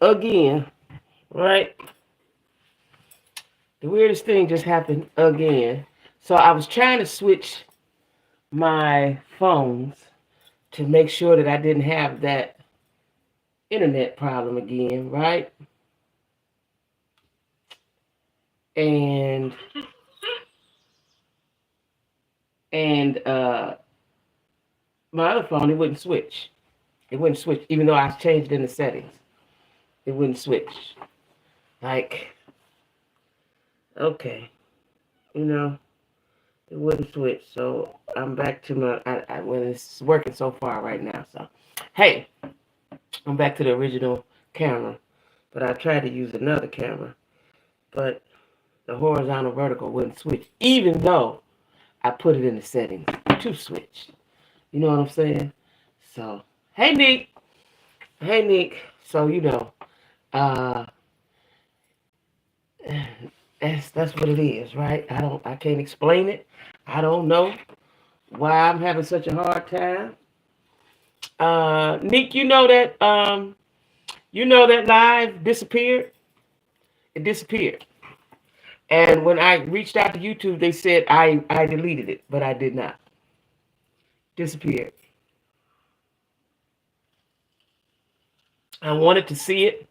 again, right? The weirdest thing just happened again. So I was trying to switch my phones to make sure that I didn't have that internet problem again, right? And and my other phone, it wouldn't switch. It wouldn't switch, even though I changed in the settings. It wouldn't switch. Like, okay, you know, it wouldn't switch. So I'm back to when it's working so far right now. So, hey, I'm back to the original camera. But I tried to use another camera, but the horizontal vertical wouldn't switch, even though I put it in the settings to switch. You know what I'm saying? So, hey, Nick. Hey, Nick. So, uh, that's what it is, right? I can't explain it. I don't know why I'm having such a hard time. Nick, you know that live disappeared. It disappeared. And when I reached out to YouTube, they said I deleted it, but I did not. Disappeared. I wanted to see it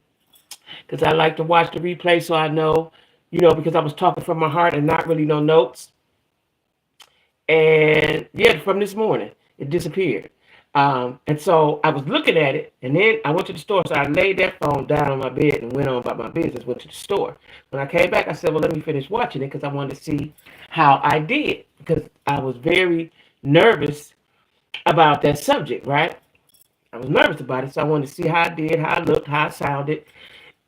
because I like to watch the replay so I know, because I was talking from my heart and not really no notes. And yeah, from this morning, it disappeared. And so I was looking at it, and then I went to the store. So I laid that phone down on my bed and went on about my business, went to the store. When I came back, I said, well, let me finish watching it because I wanted to see how I did because I was very nervous about that subject, right? I was nervous about it, so I wanted to see how I did, how I looked, how I sounded.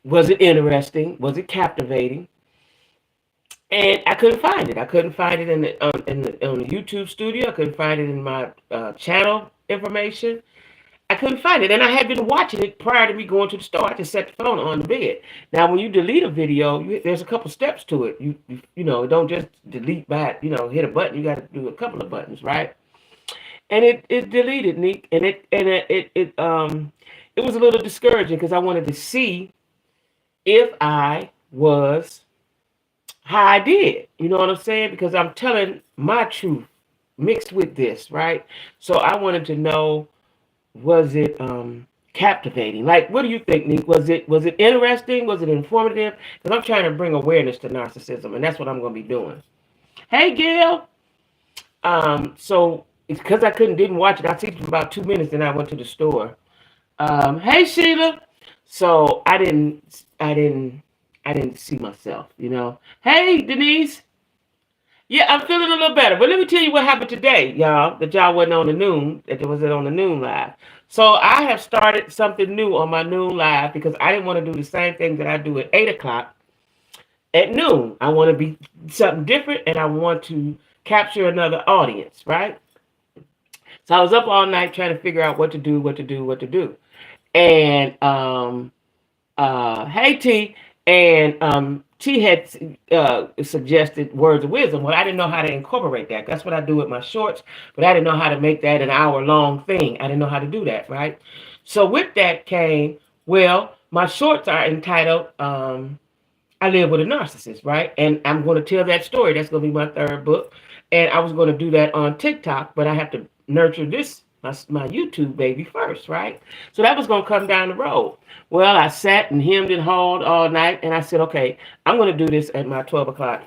Was it interesting? Was it captivating? And I couldn't find it. I couldn't find it on the YouTube studio. I couldn't find it in my channel information. I couldn't find it, and I had been watching it prior to me going to the store. I just set the phone on the bed. Now, when you delete a video, there's a couple steps to it. Don't just delete by hit a button. You got to do a couple of buttons, right? And it deleted, Nick, and it was a little discouraging because I wanted to see if I was how I did. You know what I'm saying? Because I'm telling my truth mixed with this, right? So I wanted to know, was it captivating? Like, what do you think, Nick? Was it interesting? Was it informative? Because I'm trying to bring awareness to narcissism, and that's what I'm going to be doing. Hey, Gail. So it's because I didn't watch it. I seen it for about 2 minutes, and I went to the store. Hey, Sheila. So I didn't see myself, Hey, Denise. Yeah, I'm feeling a little better. But let me tell you what happened today, y'all, that y'all wasn't on the noon, that it was on the noon live. So I have started something new on my noon live because I didn't want to do the same thing that I do at 8 o'clock at noon. I want to be something different, and I want to capture another audience, right? So I was up all night trying to figure out what to do. And hey T, and T had suggested words of wisdom. Well, I didn't know how to incorporate that. That's what I do with my shorts, but I didn't know how to make that an hour-long thing. I didn't know how to do that, right? So with that came, well, my shorts are entitled I Live with a Narcissist, right? And I'm going to tell that story. That's going to be my third book. And I was going to do that on TikTok, but I have to nurture my YouTube baby first, right? So that was going to come down the road. Well, I sat and hemmed and hawed all night, and I said, okay, I'm going to do this at my 12 o'clock,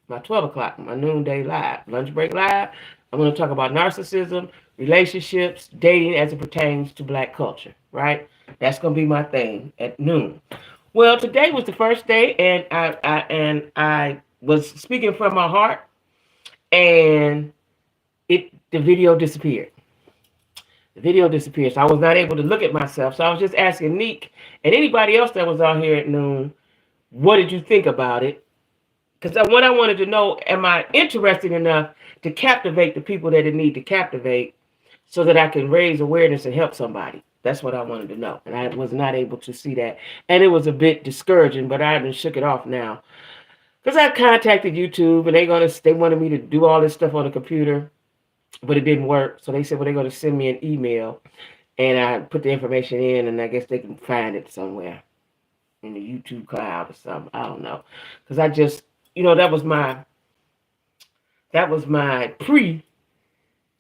my noonday live, lunch break live. I'm going to talk about narcissism, relationships, dating as it pertains to Black culture, right? That's going to be my thing at noon. Well, today was the first day, and I was speaking from my heart, and the video disappeared. The video disappeared, so I was not able to look at myself. So I was just asking Neek and anybody else that was on here at noon, what did you think about it? Because what I wanted to know, am I interesting enough to captivate the people that it need to captivate so that I can raise awareness and help somebody? That's what I wanted to know. And I was not able to see that. And it was a bit discouraging, but I haven't shook it off now. Because I contacted YouTube and they wanted me to do all this stuff on the computer, but it didn't work. So they said, well, they're going to send me an email. And I put the information in, and I guess they can find it somewhere. in the YouTube cloud or something. I don't know, because I just, that was my pre,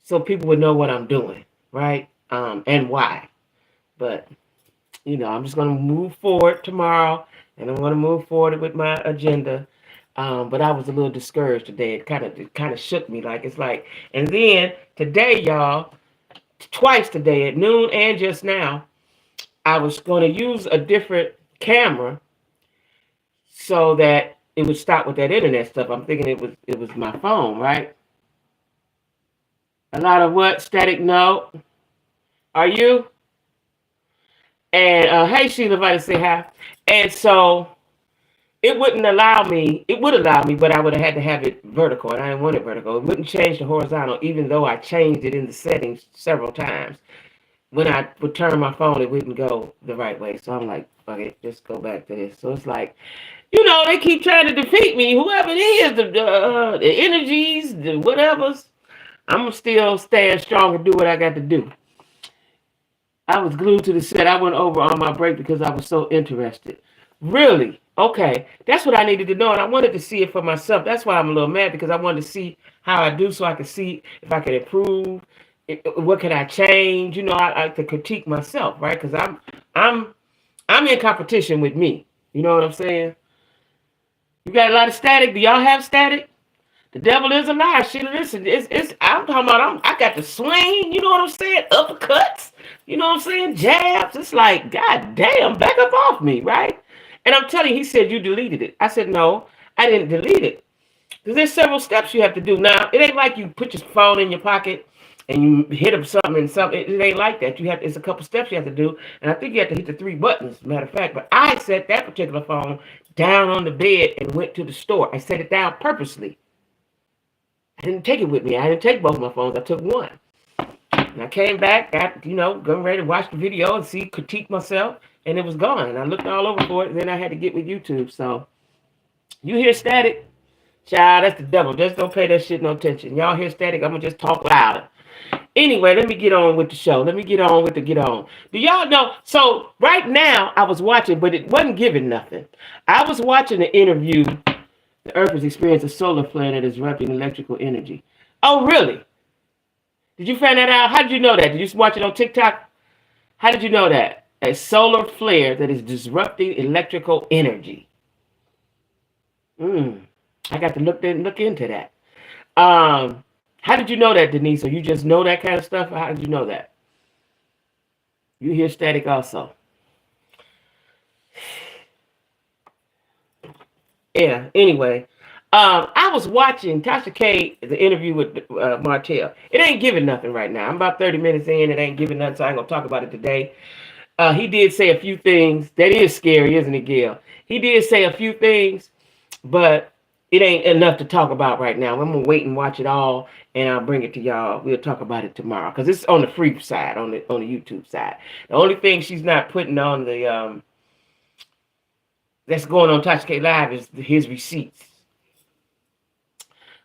so people would know what I'm doing, right? And why. But I'm just gonna move forward tomorrow, and I'm gonna move forward with my agenda. But I was a little discouraged today. It kind of shook me. Like it's like, and then today, y'all, twice today at noon and just now, I was gonna use a different camera so that it would stop with that internet stuff. I'm thinking it was my phone, right? A lot of what static? No, are you? And hey, Sheila, if I to say hi. And so it wouldn't allow me. It would allow me, but I would have had to have it vertical, and I didn't want it vertical. It wouldn't change to horizontal, even though I changed it in the settings several times. When I would turn my phone, it wouldn't go the right way. So I'm like, fuck it, just go back to this. So it's like, they keep trying to defeat me. Whoever it is, the energies, the whatevers, I'm still stand strong and do what I got to do. I was glued to the set. I went over on my break because I was so interested. Really? Okay. That's what I needed to know. And I wanted to see it for myself. That's why I'm a little mad, because I wanted to see how I do so I could see if I could improve. What can I change? I like to critique myself, right? Because I'm in competition with me. You know what I'm saying? You got a lot of static. Do y'all have static? The devil is a liar. Shit, listen, I'm talking about, I got the swing, you know what I'm saying? Uppercuts, you know what I'm saying? Jabs. It's like, God damn, back up off me, right? And I'm telling you, he said, you deleted it. I said, no, I didn't delete it. Because there's several steps you have to do. Now, it ain't like you put your phone in your pocket and you hit up something and something. It ain't like that. It's a couple steps you have to do. And I think you have to hit the 3 buttons, matter of fact. But I set that particular phone down on the bed and went to the store. I set it down purposely. I didn't take it with me. I didn't take both of my phones. I took one. And I came back, getting ready to watch the video and critique myself, and it was gone. And I looked all over for it, and then I had to get with YouTube. So, you hear static? Child, that's the devil. Just don't pay that shit no attention. Y'all hear static? I'm going to just talk louder. Anyway, let me get on with the show. Let me get on with the get on. Do y'all know? So, right now, I was watching, but it wasn't giving nothing. I was watching an interview. The Earth has experienced a solar flare that is disrupting electrical energy. Oh, really? Did you find that out? How did you know that? Did you just watch it on TikTok? How did you know that? A solar flare that is disrupting electrical energy. I got to look into that. How did you know that, Denise? Or you just know that kind of stuff? How did you know that? You hear static also. Yeah, anyway. I was watching Tasha K, the interview with Martell. It ain't giving nothing right now. I'm about 30 minutes in. It ain't giving nothing, so I ain't going to talk about it today. He did say a few things. That is scary, isn't it, Gail? He did say a few things, but it ain't enough to talk about right now. I'm going to wait and watch it all, and I'll bring it to y'all. We'll talk about it tomorrow, because it's on the free side, on the YouTube side. The only thing she's not putting on the... that's going on Tasha K Live is his receipts.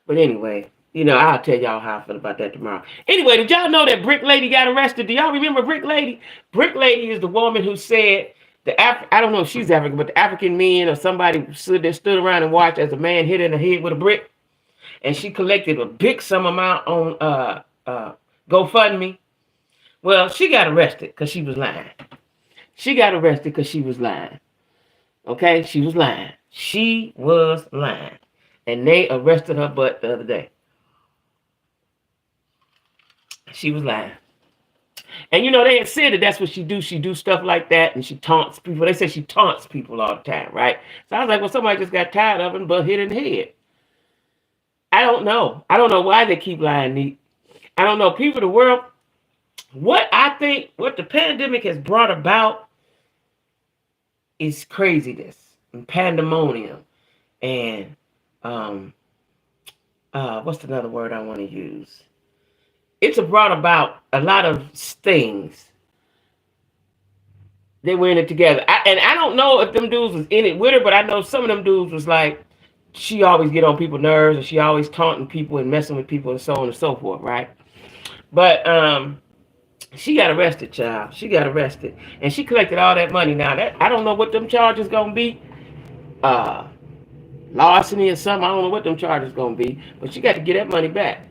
But anyway, I'll tell y'all how I feel about that tomorrow. Anyway, did y'all know that Brick Lady got arrested? Do y'all remember Brick Lady? Brick Lady is the woman who said, I don't know if she's African, but the African men or somebody stood around and watched as a man hit her in the head with a brick. And she collected a big sum amount on GoFundMe. Well, she got arrested because she was lying. Okay, she was lying. She was lying. And they arrested her butt the other day. She was lying. And they had said that that's what she do. She do stuff like that, and she taunts people. They say she taunts people all the time, right? So I was like, well, somebody just got tired of it, but hit in the head. I don't know. I don't know why they keep lying, Neat. I don't know. People of the world, what the pandemic has brought about is craziness and pandemonium and what's another word I want to use? It's brought about a lot of things. They were in it together. I don't know if them dudes was in it with her, but I know some of them dudes was like, she always get on people's nerves and she always taunting people and messing with people and so on and so forth, right? But She got arrested, child. She got arrested, and she collected all that money. Now that I don't know what them charges gonna be, uh, larceny or something. I don't know what them charges gonna be, but she got to get that money back.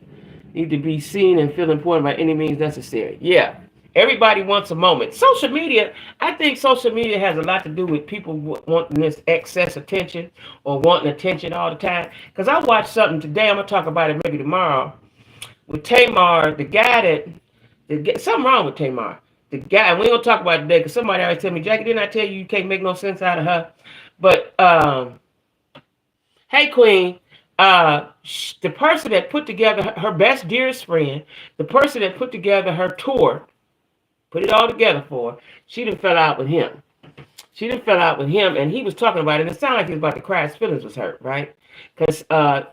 Need to be seen and feel important by any means necessary. Yeah, everybody wants a moment. Social media, I think social media has a lot to do with people wanting this excess attention or wanting attention all the time. Because I watched something today. I'm gonna talk about it maybe tomorrow with Tamar, the guy something wrong with Tamar. The guy, and we ain't gonna talk about it today because somebody always tell me, Jackie, didn't I tell you can't make no sense out of her? But hey, Queen, the person that put together her best, dearest friend, the person that put together her tour, put it all together for her, she done fell out with him. She done fell out with him, and he was talking about it, and it sounded like he was about to cry. His feelings was hurt, right? Because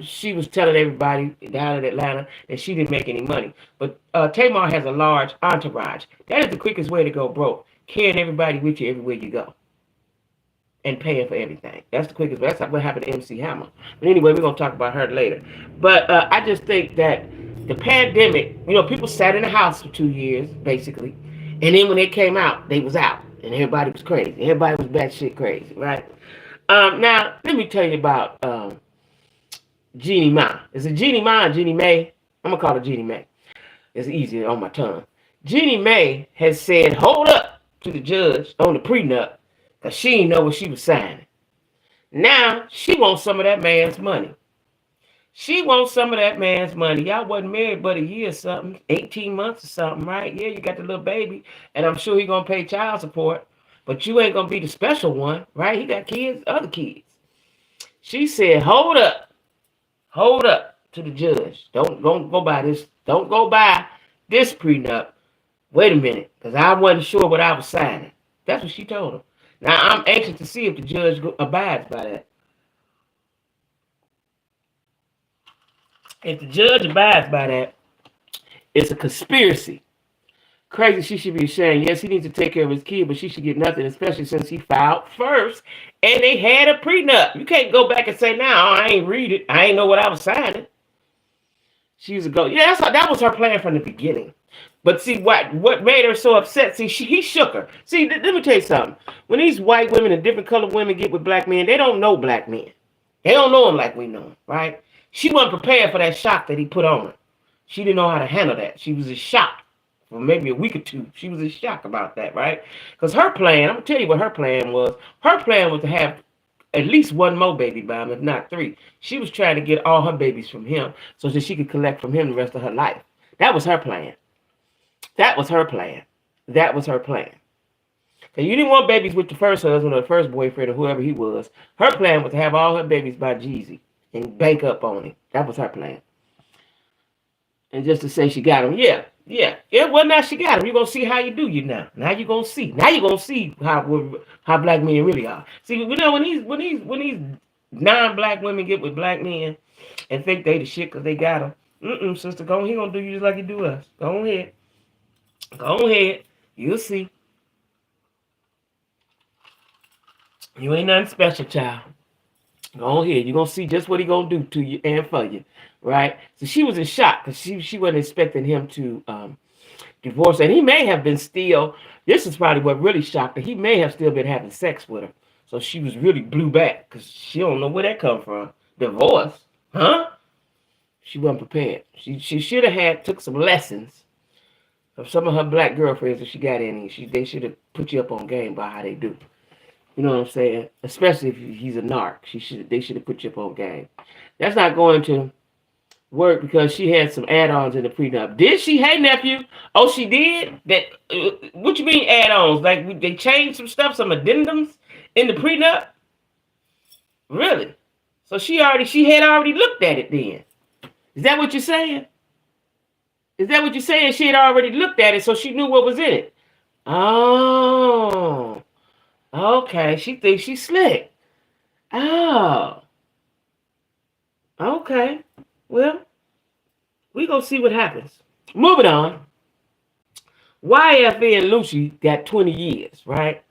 she was telling everybody down in Atlanta that she didn't make any money. But Tamar has a large entourage. That is the quickest way to go broke, carrying everybody with you everywhere you go and paying for everything. That's the quickest. That's what happened to MC Hammer. But anyway, we're going to talk about her later. But I just think that the pandemic, people sat in the house for 2 years, basically. And then when they came out, they was out. And everybody was crazy. Everybody was batshit crazy, right? Now, let me tell you about Jeannie Ma. Is it Jeannie Ma or Jeannie Mae? I'm going to call her Jeannie Mae. It's easier on my tongue. Jeannie Mae has said, hold up to the judge on the prenup because she didn't know what she was signing. Now, she wants some of that man's money. She wants some of that man's money. Y'all wasn't married but a year or something, 18 months or something, right? Yeah, you got the little baby, and I'm sure he's going to pay child support, but you ain't going to be the special one, right? He got kids, other kids. She said, hold up to the judge. Don't go by this. Don't go by this prenup. Wait a minute, because I wasn't sure what I was signing. That's what she told him. Now, I'm anxious to see if the judge abides by that. If the judge abides by that, it's a conspiracy. Crazy, she should be ashamed. Yes, he needs to take care of his kid, but she should get nothing, especially since he filed first and they had a prenup. You can't go back and say, "Now I ain't read it. I ain't know what I was signing." She was a go. Yeah, that was her plan from the beginning. But see, what made her so upset? See, he shook her. See, let me tell you something. When these white women and different colored women get with black men, they don't know black men. They don't know them like we know them, right? She wasn't prepared for that shock that he put on her. She didn't know how to handle that. She was in shock for maybe a week or two. She was in shock about that, right? Because her plan, I'm going to tell you what her plan was. Her plan was to have at least one more baby by him, if not 3. She was trying to get all her babies from him so that she could collect from him the rest of her life. That was her plan. That was her plan. That was her plan. And you didn't want babies with the first husband or the first boyfriend or whoever he was. Her plan was to have all her babies by Jeezy and bank up on him. That was her plan. And just to say she got him, yeah. Well, now she got him. You're going to see how you do you now. Now you're going to see. Now you're going to see how black men really are. See, when these non-black women get with black men and think they the shit because they got them, sister, he going to do you just like he do us. Go ahead. Go ahead. You'll see. You ain't nothing special, child. Go ahead. You're going to see just what he going to do to you and for you. Right? So she was in shock because she wasn't expecting him to divorce her. And he may have been still, this is probably what really shocked her. He may have still been having sex with her. So she was really blew back because she don't know where that come from. Divorce? Huh? She wasn't prepared. She should have took some lessons of some of her black girlfriends that she got in. They should have put you up on game by how they do. You know what I'm saying? Especially if he's a narc. They should have put you up on game. That's not going to work because she had some add-ons in the prenup. Did she? Hey, nephew. Oh, she did? That? What you mean add-ons? Like they changed some stuff, some addendums in the prenup? Really? So she had already looked at it then. Is that what you're saying? Is that what you're saying? She had already looked at it, so she knew what was in it. Oh. Okay. She thinks she's slick. Oh. Okay. Well, we gonna see what happens. Moving on. YFN and Lucci got 20 years, right?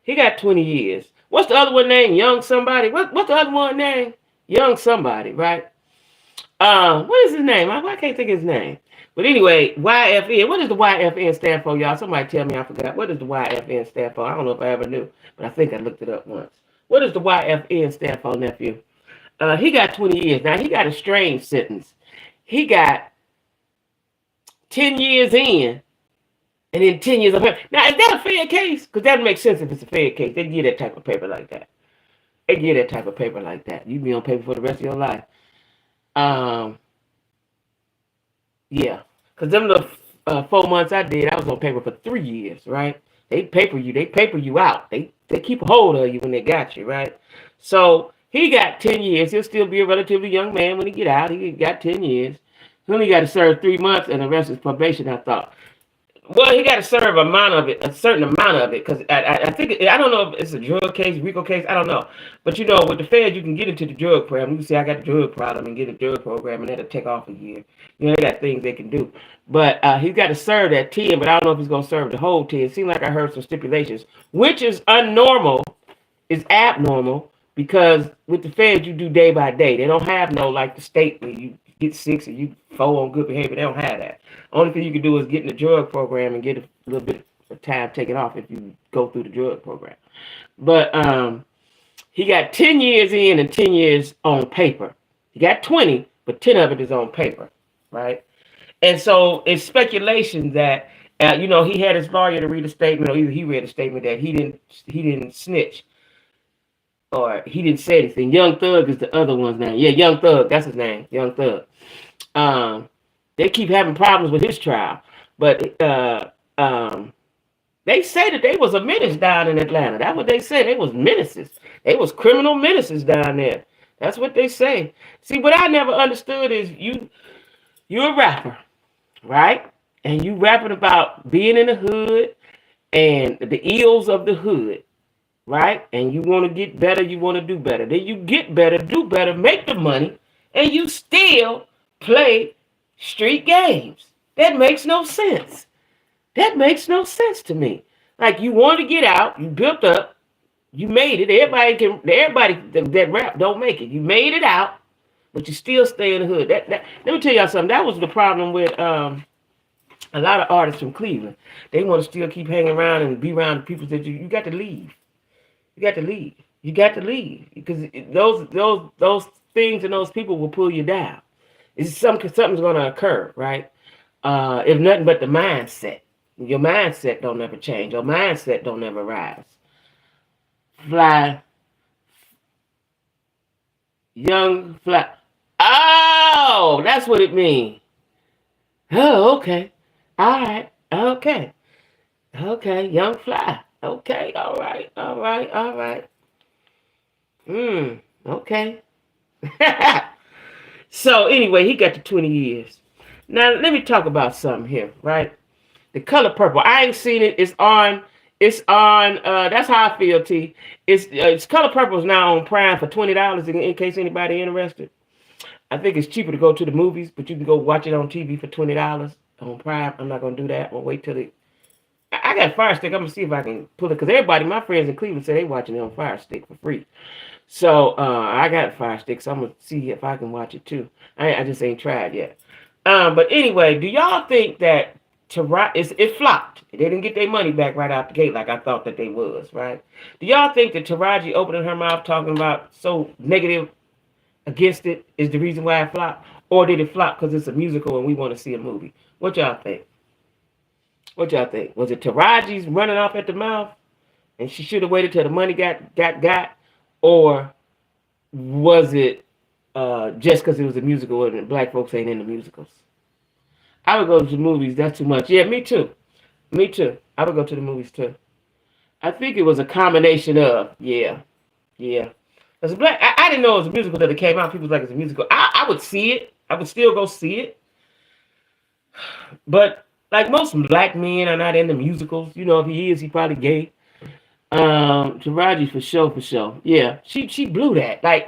He got 20 years. What's the other one name? Young somebody? What's the other one name? Young somebody, right? What is his name? I can't think of his name. But anyway, YFN. What does the YFN stand for, y'all? Somebody tell me. I forgot. What does the YFN stand for? I don't know if I ever knew, but I think I looked it up once. What does the YFN stand for, nephew? He got 20 years. Now, he got a strange sentence. He got 10 years in, and then 10 years of paper. Now, is that a fair case? Because that makes sense if it's a fair case. They give that type of paper like that. They give that type of paper like that. You be on paper for the rest of your life. Yeah. Because them the 4 months I did, I was on paper for 3 years, right? They paper you out. They keep a hold of you when they got you, right? So he got 10 years. He'll still be a relatively young man when he get out. He got 10 years. He only got to serve 3 months and the rest is probation, I thought. Well, he got to serve a certain amount of it, because I think, I don't know if it's a drug case, RICO case, I don't know. But with the feds, you can get into the drug program. You can say, I got the drug problem, and get a drug program, and that'll take off a year. They got things they can do. But he's got to serve that 10, but I don't know if he's going to serve the whole 10. It seemed like I heard some stipulations, which is unnormal, is abnormal, because with the feds, you do day by day. They don't have no, like the state where you get 6 and you 4 on good behavior. They don't have that. Only thing you can do is get in the drug program and get a little bit of time taken off if you go through the drug program. But he got 10 years in and 10 years on paper. He got 20, but 10 of it is on paper, right? And so it's speculation that he had his lawyer to read a statement, or either he read a statement that he didn't snitch, or he didn't say anything. Young Thug is the other one's name. Yeah, Young Thug, that's his name, Young Thug. They keep having problems with his trial, but they say that they was a menace down in Atlanta. That's what they say. They was menaces. They was criminal menaces down there. That's what they say. See, what I never understood is you're a rapper, right? And you rapping about being in the hood and the ills of the hood, right? And you want to get better, you want to do better. Then you get better, do better, make the money, and you still play street games. That makes no sense. That makes no sense to me. Like, you want to get out, you built up, you made it. Everybody that rap don't make it. You made it out, but you still stay in the hood. Let me tell y'all something. That was the problem with a lot of artists from Cleveland. They want to still keep hanging around and be around the people that you got to leave. You got to leave. You got to leave, because those things and those people will pull you down. Something's going to occur, right? If nothing but the mindset. Your mindset don't ever change. Your mindset don't ever rise. Fly. Young fly. Oh, that's what it means. Oh, okay. All right. Okay. Okay. Young fly. Okay. All right. All right. All right. Okay. So anyway, he got to 20 years. Now let me talk about something here, right? The Color Purple. I ain't seen it. It's on. That's how I feel, T. It's Color Purple is now on Prime for $20 in case anybody interested. I think it's cheaper to go to the movies, but you can go watch it on TV for $20 on Prime. I'm not gonna do that. I'm gonna wait till I got a Fire Stick. I'm gonna see if I can pull it, because my friends in Cleveland say they watching it on Fire Stick for free. So I got a Fire Stick, so I'm gonna see if I can watch it too. I just ain't tried yet. But anyway, do y'all think that it flopped? They didn't get their money back right out the gate like I thought that they was, right? Do y'all think that Taraji opening her mouth talking about so negative against it is the reason why it flopped? Or did it flop because it's a musical and we want to see a movie? What y'all think? What y'all think? Was it Taraji's running off at the mouth and she should have waited till the money got? Or was it just because it was a musical and black folks ain't into musicals? I would go to the movies. That's too much. Yeah, me too. Me too. I would go to the movies too. I think it was a combination of, yeah. As a black, I didn't know it was a musical that it came out. People was like, it's a musical. I would see it. I would still go see it. But like most black men are not into musicals. If he is, he probably gay. Taraji for sure. Yeah, she blew that. Like,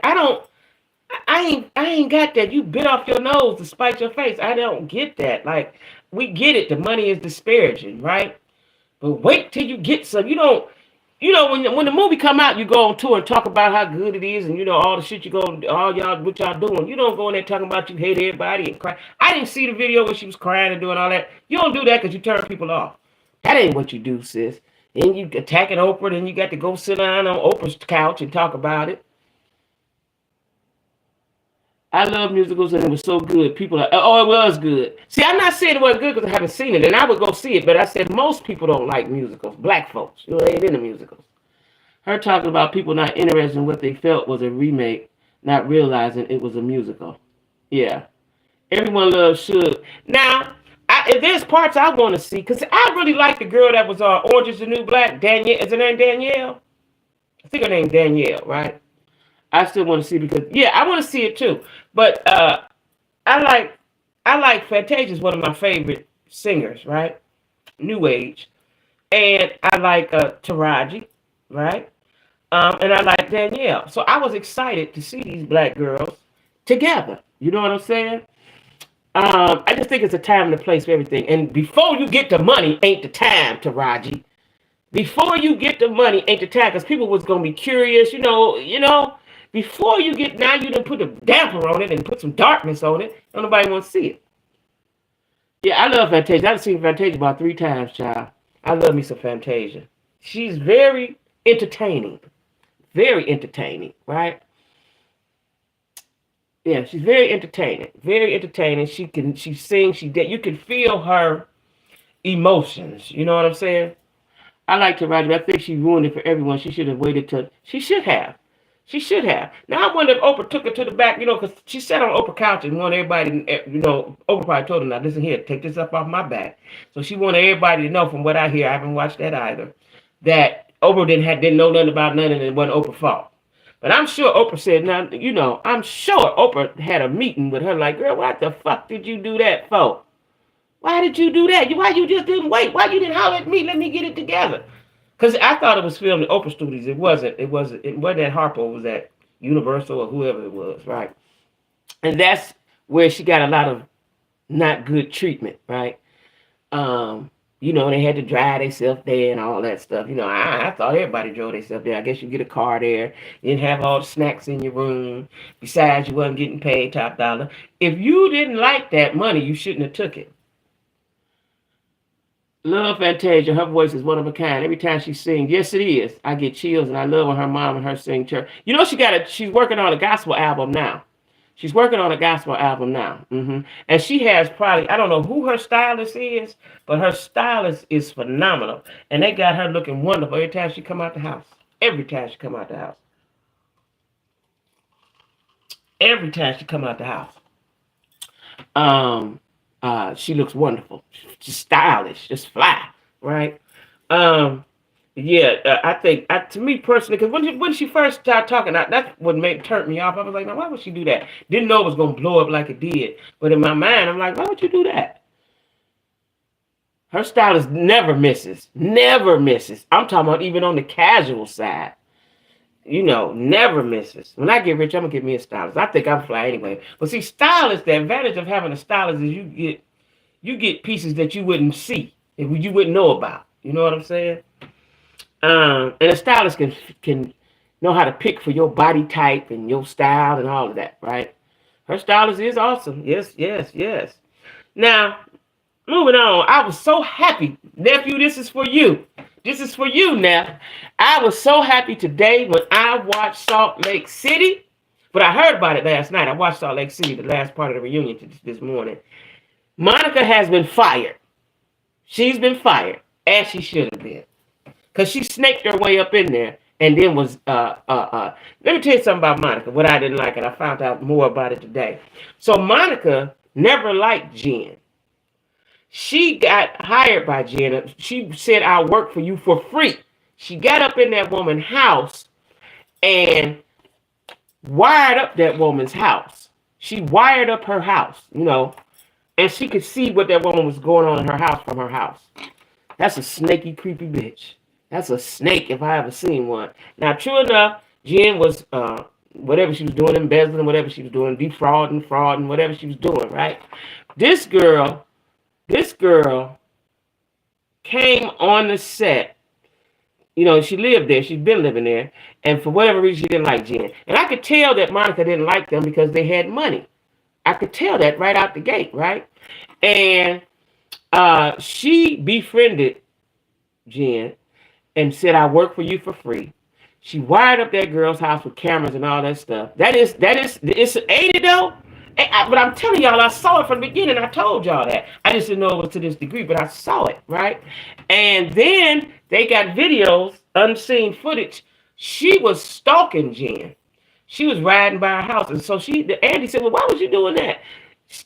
I ain't got that. You bit off your nose to spite your face. I don't get that. Like, we get it. The money is disparaging, right? But wait till you get some. you know, when the movie come out, you go on tour and talk about how good it is, and you know all the shit you go, all y'all what y'all doing. You don't go in there talking about you hate everybody and cry. I didn't see the video where she was crying and doing all that. You don't do that because you turn people off. That ain't what you do, sis. And you attacking Oprah, then you got to go sit down on Oprah's couch and talk about it. I love musicals and it was so good. People are, oh, it was good. See, I'm not saying it wasn't good because I haven't seen it, and I would go see it, but I said most people don't like musicals. Black folks, you know, they ain't into musicals. Her talking about people not interested in what they felt was a remake, not realizing it was a musical. Yeah. Everyone loves Suge. Now, if there's parts I want to see, because I really like the girl that was on Orange is the New Black. Danielle, is her name Danielle? I think her name Danielle, right? I still want to see because, yeah, I want to see it too. But I like Fantasia's one of my favorite singers, right? New Age. And I like Taraji, right? And I like Danielle. So I was excited to see these black girls together. You know what I'm saying? I just think it's a time and a place for everything. And before you get the money, ain't the time, Taraji. Before you get the money, ain't the time, because people was gonna be curious, you know. Before you get, now you done put a damper on it and put some darkness on it. Don't nobody want to see it. Yeah, I love Fantasia. I've seen Fantasia about 3 times, child. I love me some Fantasia. She's very entertaining. Very entertaining, right? Yeah, she's very entertaining. Very entertaining. She sings, you can feel her emotions. You know what I'm saying? I like Taraji, but I think she ruined it for everyone. She should have waited till, she should have. She should have. Now, I wonder if Oprah took her to the back, you know, because she sat on Oprah couch and wanted everybody, you know, Oprah probably told her, now, listen here, take this up off my back. So she wanted everybody to know, from what I hear, I haven't watched that either, that Oprah didn't know nothing about nothing and it wasn't Oprah's fault. But I'm sure Oprah said, now, you know, I'm sure Oprah had a meeting with her like, girl, what the fuck did you do that for? Why did you do that? Why you just didn't wait? Why you didn't holler at me? Let me get it together. Because I thought it was filmed at Oprah Studios. It wasn't at Harpo. It was at Universal or whoever it was, right? And that's where she got a lot of not good treatment, right? You know, they had to drive themselves there and all that stuff. You know, I thought everybody drove themselves there. I guess you get a car there. You didn't have all the snacks in your room. Besides, you wasn't getting paid top dollar. If you didn't like that money, you shouldn't have took it. Love Fantasia. Her voice is one of a kind. Every time she sings, yes, it is. I get chills, and I love when her mom and her sing church. You know, she's working on a gospel album now. She's working on a gospel album now. And she has probably, I don't know who her stylist is, but her stylist is phenomenal. And they got her looking wonderful every time she come out the house. Every time she come out the house. Every time she come out the house. She looks wonderful. She's stylish, just fly, right? I think, to me personally, because when she first started talking, that's what turned me off. I was like, now, why would she do that? Didn't know it was going to blow up like it did. But in my mind, I'm like, why would you do that? Her stylist never misses. Never misses. I'm talking about even on the casual side. You know, never misses. When I get rich, I'm going to get me a stylist. I think I'm fly anyway. But see, stylist, the advantage of having a stylist is you get pieces that you wouldn't see, you wouldn't know about. You know what I'm saying? And a stylist can know how to pick for your body type and your style and all of that, right? Her stylist is awesome. Yes. Now, moving on. I was so happy. Nephew, this is for you. This is for you now. I was so happy today when I watched Salt Lake City. But I heard about it last night. I watched Salt Lake City, the last part of the reunion this morning. Monica has been fired. She's been fired, as she should have been. Because she snaked her way up in there and then was, let me tell you something about Monica, what I didn't like, and I found out more about it today. So Monica never liked Jen. She got hired by Jen. She said, I'll work for you for free. She got up in that woman's house and wired up that woman's house. She wired up her house, you know, and she could see what that woman was going on in her house from her house. That's a snaky, creepy bitch. That's a snake if I ever seen one. Now, true enough, Jen was, whatever she was doing, embezzling, whatever she was doing, defrauding, frauding, whatever she was doing, right? This girl came on the set She lived there. She's been living there. And for whatever reason, she didn't like Jen. And I could tell that Monica didn't like them because they had money. I could tell that right out the gate, right? And she befriended Jen and said, I work for you for free. She wired up that girl's house with cameras and all that stuff. It's ain't it though? But I'm telling y'all, I saw it from the beginning. I told y'all that. I just didn't know it was to this degree, but I saw it, right? And then they got videos, unseen footage. She was stalking Jen. She was riding by her house. And so Andy said, well, why was you doing that?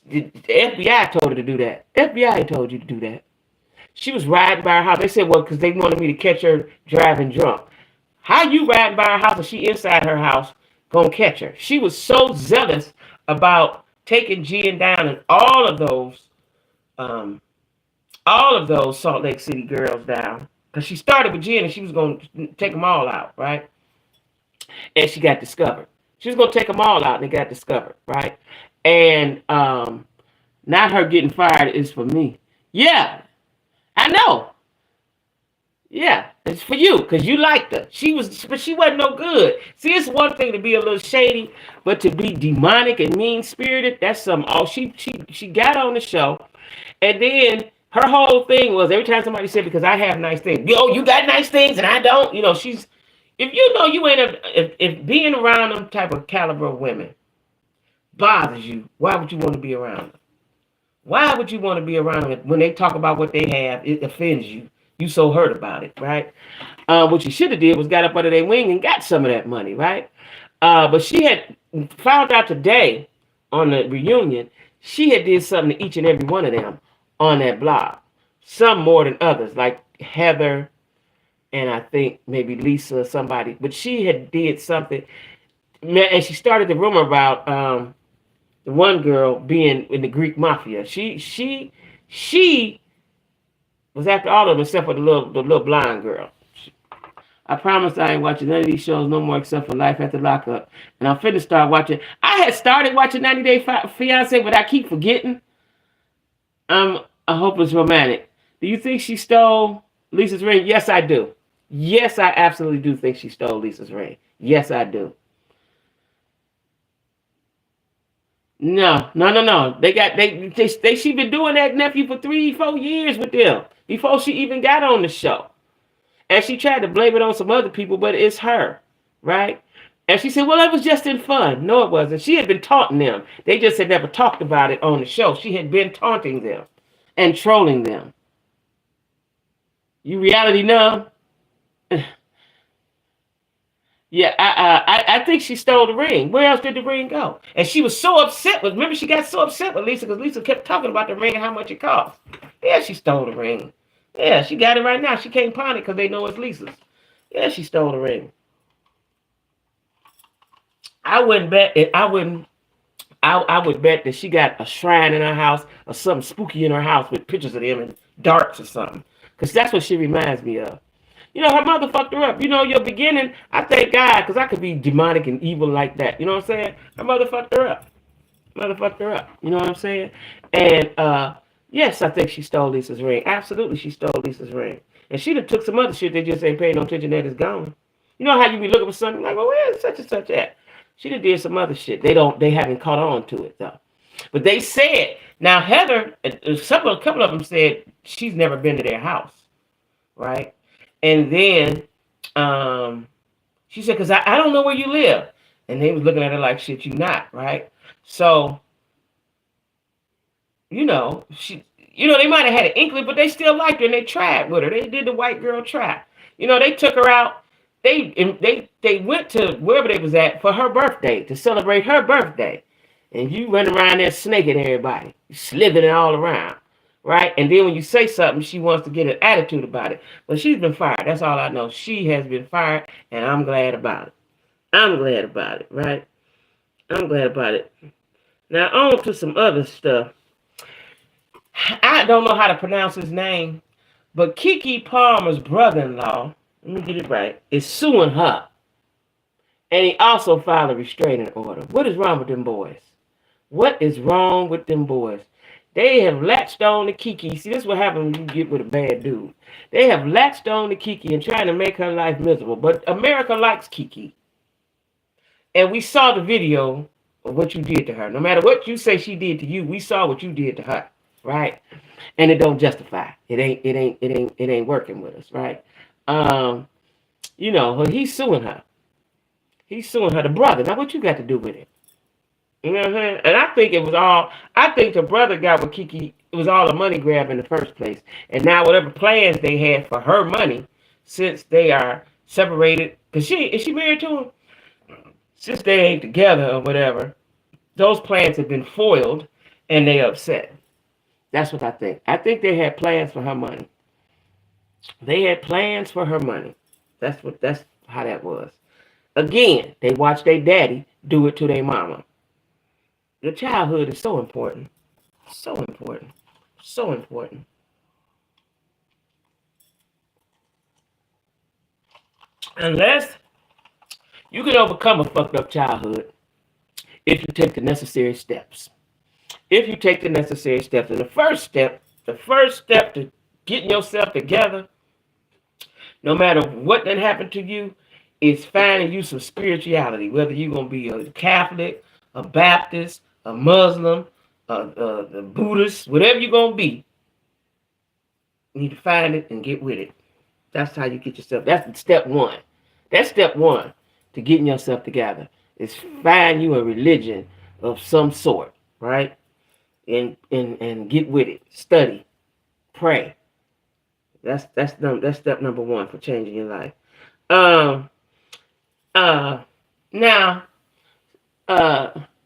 The FBI told her to do that. FBI told you to do that. She was riding by her house. They said, well, because they wanted me to catch her driving drunk. How you riding by her house and she inside her house gonna catch her? She was so zealous about taking Jen down and all of those Salt Lake City girls down. Because she started with Jen and she was gonna take them all out, right? And she got discovered. She was gonna take them all out and they got discovered, right? And not her getting fired is for me. Yeah, I know. Yeah, it's for you because you liked her. But she wasn't no good. See, it's one thing to be a little shady, but to be demonic and mean spirited, that's something. Oh, she got on the show, and then her whole thing was every time somebody said because I have nice things, you got nice things and I don't. She's if you ain't if being around them type of caliber of women bothers you, why would you want to be around them? Why would you want to be around them when they talk about what they have? It offends you. You so hurt about it, right? What you should have did was got up under their wing and got some of that money, right? But she had found out today on the reunion, she had did something to each and every one of them on that blog. Some more than others, like Heather and I think maybe Lisa or somebody. But she had did something, and she started the rumor about the one girl being in the Greek mafia. She was after all of them except for the little blind girl. I promise I ain't watching none of these shows no more except for Life After Lockup. And I'm finna start watching. I had started watching 90 Day Fiance, but I keep forgetting. I'm a hopeless romantic. Do you think she stole Lisa's ring? Yes, I do. Yes, I absolutely do think she stole Lisa's ring. Yes, I do. No. She been doing that nephew for 3-4 years with them before she even got on the show. And she tried to blame it on some other people, but it's her, right? And she said, well, it was just in fun. No, it wasn't. She had been taunting them. They just had never talked about it on the show. She had been taunting them and trolling them. You reality numb? Yeah, I think she stole the ring. Where else did the ring go? And she was so upset with. Remember, she got so upset with Lisa because Lisa kept talking about the ring and how much it cost. Yeah, she stole the ring. Yeah, she got it right now. She can't pawn it because they know it's Lisa's. Yeah, she stole the ring. I wouldn't bet it. I would bet that she got a shrine in her house or something spooky in her house with pictures of them and darts or something. Because that's what she reminds me of. Her mother fucked her up. Your beginning, I thank God, because I could be demonic and evil like that. You know what I'm saying? Her mother fucked her up. Mother fucked her up. You know what I'm saying? And, yes, I think she stole Lisa's ring. Absolutely, she stole Lisa's ring. And she done took some other shit they just ain't paying no attention that is gone. You know how you be looking for something like, well, where's such and such at? She done did some other shit. They haven't caught on to it, though. But they said, now Heather, a couple of them said she's never been to their house, right? And then she said, because I don't know where you live. And they was looking at her like, shit, you not, right? So, they might have had an inkling, but they still liked her and they tried with her. They did the white girl try. They took her out. They went to wherever they was at for her birthday, to celebrate her birthday. And you run around there snaking everybody, slithering all around. Right? And then when you say something, she wants to get an attitude about it. But she's been fired. That's all I know. She has been fired, and I'm glad about it. I'm glad about it, right? I'm glad about it. Now, on to some other stuff. I don't know how to pronounce his name, but Keke Palmer's brother-in-law, let me get it right, is suing her. And he also filed a restraining order. What is wrong with them boys? What is wrong with them boys? They have latched on to Kiki. See, this is what happens when you get with a bad dude. They have latched on to Kiki and trying to make her life miserable. But America likes Kiki. And we saw the video of what you did to her. No matter what you say she did to you, we saw what you did to her, right? And it don't justify. It ain't working with us, right? He's suing her. He's suing her, the brother. Now what you got to do with it? You know what I'm saying? And I think the brother got with Kiki, it was all a money grab in the first place. And now whatever plans they had for her money, since they are separated, because is she married to him? Since they ain't together or whatever, those plans have been foiled and they upset. That's what I think. I think they had plans for her money. They had plans for her money. That's how that was. Again, they watched their daddy do it to their mama. Your childhood is so important. So important. So important. Unless you can overcome a fucked up childhood if you take the necessary steps. If you take the necessary steps. And the first step to getting yourself together, no matter what that happened to you, is finding you some spirituality. Whether you're going to be a Catholic, a Baptist, a Muslim, a Buddhist, whatever you're going to be, you need to find it and get with it. That's how you get yourself. That's step one. That's step one to getting yourself together. Is find you a religion of some sort, right? And get with it. Study. Pray. That's step number one for changing your life. Now,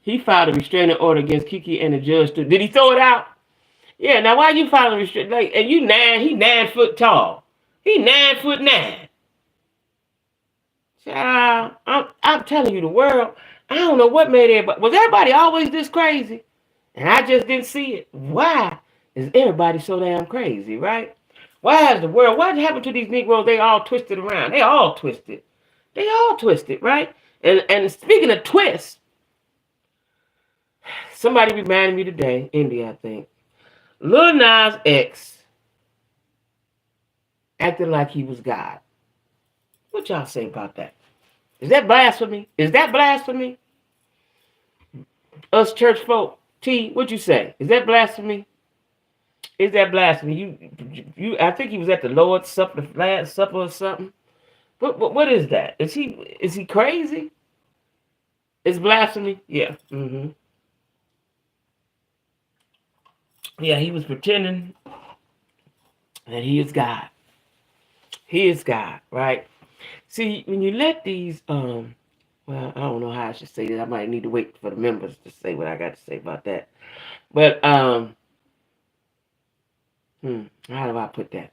he filed a restraining order against Kiki and the judge. Did he throw it out? Yeah. Now, why you filing a restraining? And he 9 foot tall. He 9'9". Child, I'm telling you, the world. I don't know what made everybody. Was everybody always this crazy? And I just didn't see it. Why is everybody so damn crazy, right? Why is the world? What happened to these Negroes? They all twisted around. They all twisted. Right? And speaking of twists, somebody reminded me today, India, I think. Lil Nas X acting like he was God. What y'all say about that? Is that blasphemy? Us church folk, T, what you say? Is that blasphemy? You I think he was at the Lord's Supper, the Last Supper or something. What is that? Is he crazy? It's blasphemy? Yeah. Mm-hmm. Yeah, he was pretending that he is God. He is God, right? See, when you let these, well, I don't know how I should say this. I might need to wait for the members to say what I got to say about that. But, how do I put that?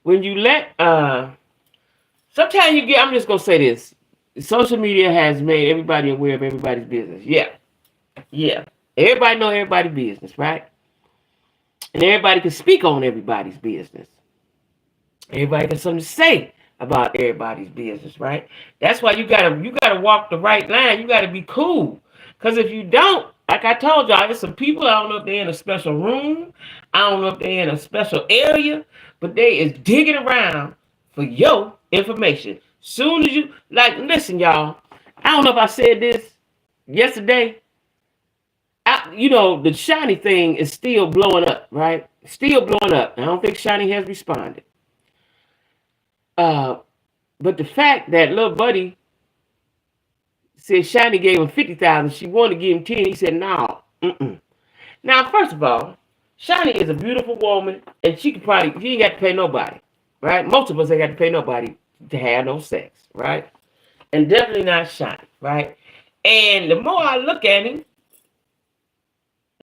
When you let, sometimes you get, I'm just going to say this. Social media has made everybody aware of everybody's business. Yeah. Everybody know everybody's business, right? And everybody can speak on everybody's business. Everybody got something to say about everybody's business, right? That's why you gotta walk the right line. You gotta be cool. Because if you don't, like I told y'all, there's some people, I don't know if they're in a special room, I don't know if they're in a special area, but they is digging around for your information. Soon as you, listen, y'all, I don't know if I said this yesterday. The Shiny thing is still blowing up, right? Still blowing up. I don't think Shiny has responded. But the fact that little buddy said Shiny gave him 50,000, she wanted to give him 10. He said, no. Now, first of all, Shiny is a beautiful woman, and she ain't got to pay nobody, right? Most of us ain't got to pay nobody to have no sex, right? And definitely not Shiny, right? And the more I look at him,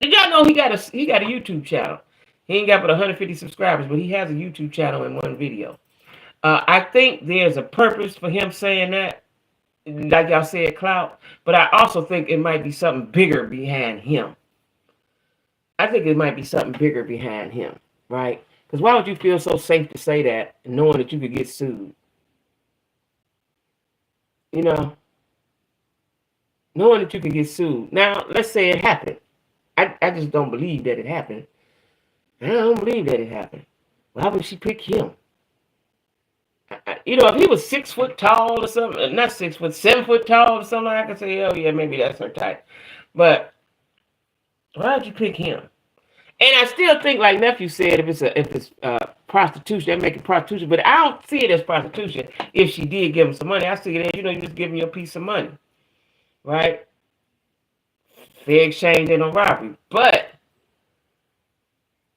did y'all know he got a YouTube channel? He ain't got but 150 subscribers, but he has a YouTube channel in one video. I think there's a purpose for him saying that, like y'all said, clout. But I also think it might be something bigger behind him. I think it might be something bigger behind him, right? Because why would you feel so safe to say that, knowing that you could get sued? Knowing that you could get sued. Now, let's say it happened. I just don't believe that it happened. I don't believe that it happened. Why would she pick him? If he was 6 foot tall or something, not 6 foot, 7 foot tall or something, I could say, oh yeah, maybe that's her type. But why'd you pick him? And I still think, like nephew said, if it's prostitution, they make it prostitution. But I don't see it as prostitution. If she did give him some money, I see it as you just giving your piece of money, right? Fair exchange ain't no robbery, but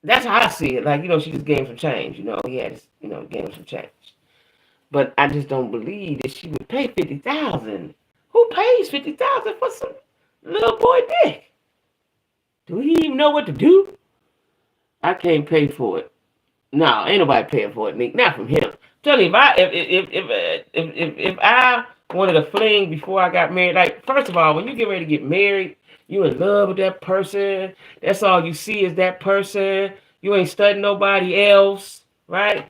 that's how I see it. Like she just gave him some change. He had gave him some change. But I just don't believe that she would pay 50,000. Who pays 50,000 for some little boy dick? Do he even know what to do? I can't pay for it. No, ain't nobody paying for it, Nick. Not from him. I'm telling you, if I wanted a fling before I got married, like first of all, when you get ready to get married, you in love with that person. That's all you see is that person. You ain't studying nobody else, right?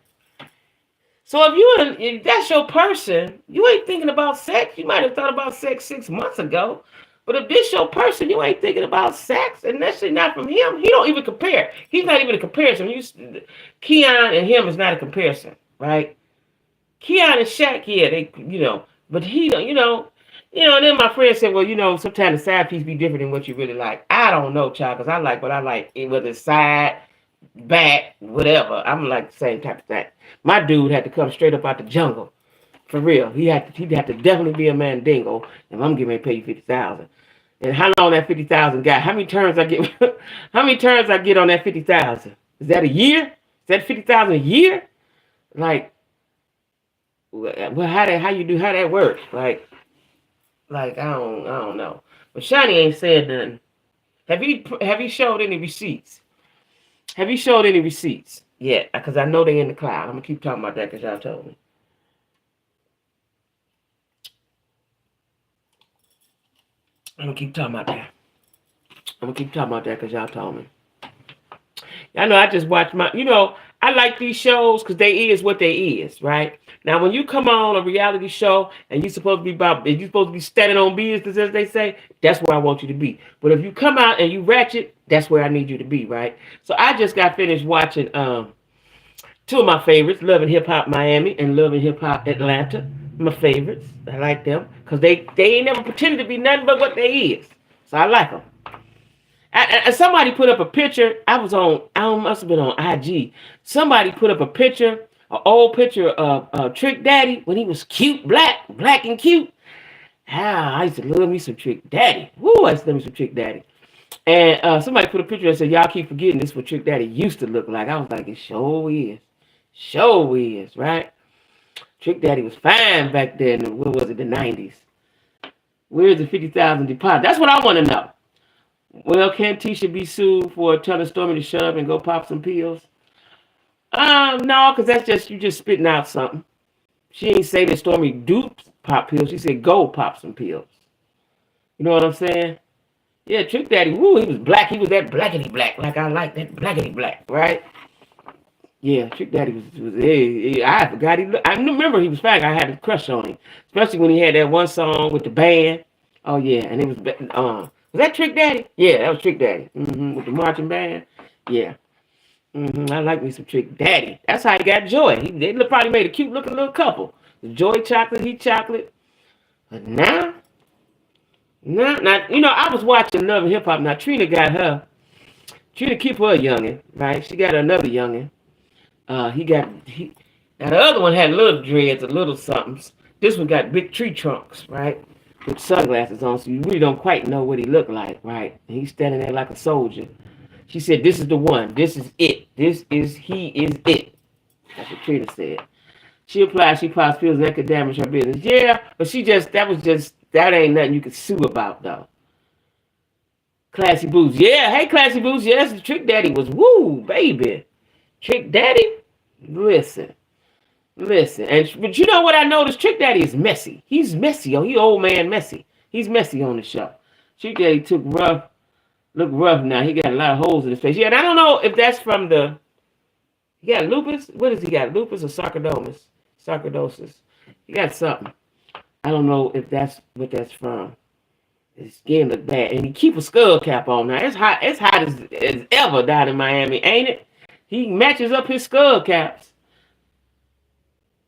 So if that's your person, you ain't thinking about sex. You might have thought about sex 6 months ago. But if this your person, you ain't thinking about sex, and that shit not from him. He don't even compare. He's not even a comparison. Keon and him is not a comparison, right? Keon and Shaq, yeah, but he don't, and then my friend said, well, sometimes the side piece be different than what you really like. I don't know, child, because I like what I like, whether it's side, back, whatever. I'm like the same type of thing. My dude had to come straight up out the jungle. For real. He'd have to definitely be a mandingo if I'm getting ready to pay you 50,000. And how long that 50,000 got? How many turns I get how many turns I get on that 50,000? Is that a year? Is that 50,000 a year? Like how that work? Like I don't know. But Shani ain't said nothing. Have you showed any receipts? Have you showed any receipts yet? Because I know they in the cloud. I'm gonna keep talking about that because y'all told me. I'm gonna keep talking about that because y'all told me. I know I just watch I like these shows because they is what they is, right? Now, when you come on a reality show and you're supposed to be standing on business, as they say, that's where I want you to be. But if you come out and you ratchet, that's where I need you to be, right? So I just got finished watching two of my favorites, Love and Hip Hop Miami and Love and Hip Hop Atlanta. My favorites. I like them because they ain't never pretended to be nothing but what they is. So I like them. And somebody put up a picture. I must have been on IG. Somebody put up a picture, an old picture of Trick Daddy when he was cute, black and cute. I used to love me some Trick Daddy. Woo, I used to love me some Trick Daddy. And somebody put a picture and said, y'all keep forgetting this what Trick Daddy used to look like. I was like, it sure is. Sure is, right? Trick Daddy was fine back then. What was it, the 90s? Where's the 50,000 deposit? That's what I want to know. Well, can Tisha be sued for telling Stormy to shut up and go pop some pills? No, because that's just you just spitting out something. She ain't say that Stormy do pop pills. She said go pop some pills. You know what I'm saying? Yeah, Trick Daddy, woo, he was black. He was that blackity black, like I like that blackity black, right? Yeah, Trick Daddy was I forgot I remember he was fine. I had a crush on him, especially when he had that one song with the band. Oh yeah, and it was that Trick Daddy? Yeah, that was Trick Daddy. With the marching band. Yeah. I like me some Trick Daddy. That's how he got Joy. They probably made a cute looking little couple. Joy chocolate, he chocolate. But now, I was watching Love and Hip Hop. Now Trina keep her youngin', right? She got another youngin'. Now the other one had little dreads, a little somethings. This one got big tree trunks, right? With sunglasses on, so you really don't quite know what he looked like, right? And he's standing there like a soldier. She said, this is the one. This is it. He is it. That's what Trina said. She applied, she pops pills, and that could damage her business. Yeah, but that ain't nothing you can sue about, though. Classy Boots. Yeah, hey, Classy Boots. Yes, the Trick Daddy was, woo, baby. Trick Daddy? Listen. But you know what I noticed? Trick Daddy is messy. He's messy. He old man messy. He's messy on the show. Trick Daddy look rough now. He got a lot of holes in his face. Yeah, and I don't know if that's from he got lupus? What does he got? Lupus or sarcoidosis? Sarcoidosis. He got something. I don't know if that's what that's from. His skin look bad. And he keep a skull cap on now. It's hot as ever down in Miami, ain't it? He matches up his skull caps.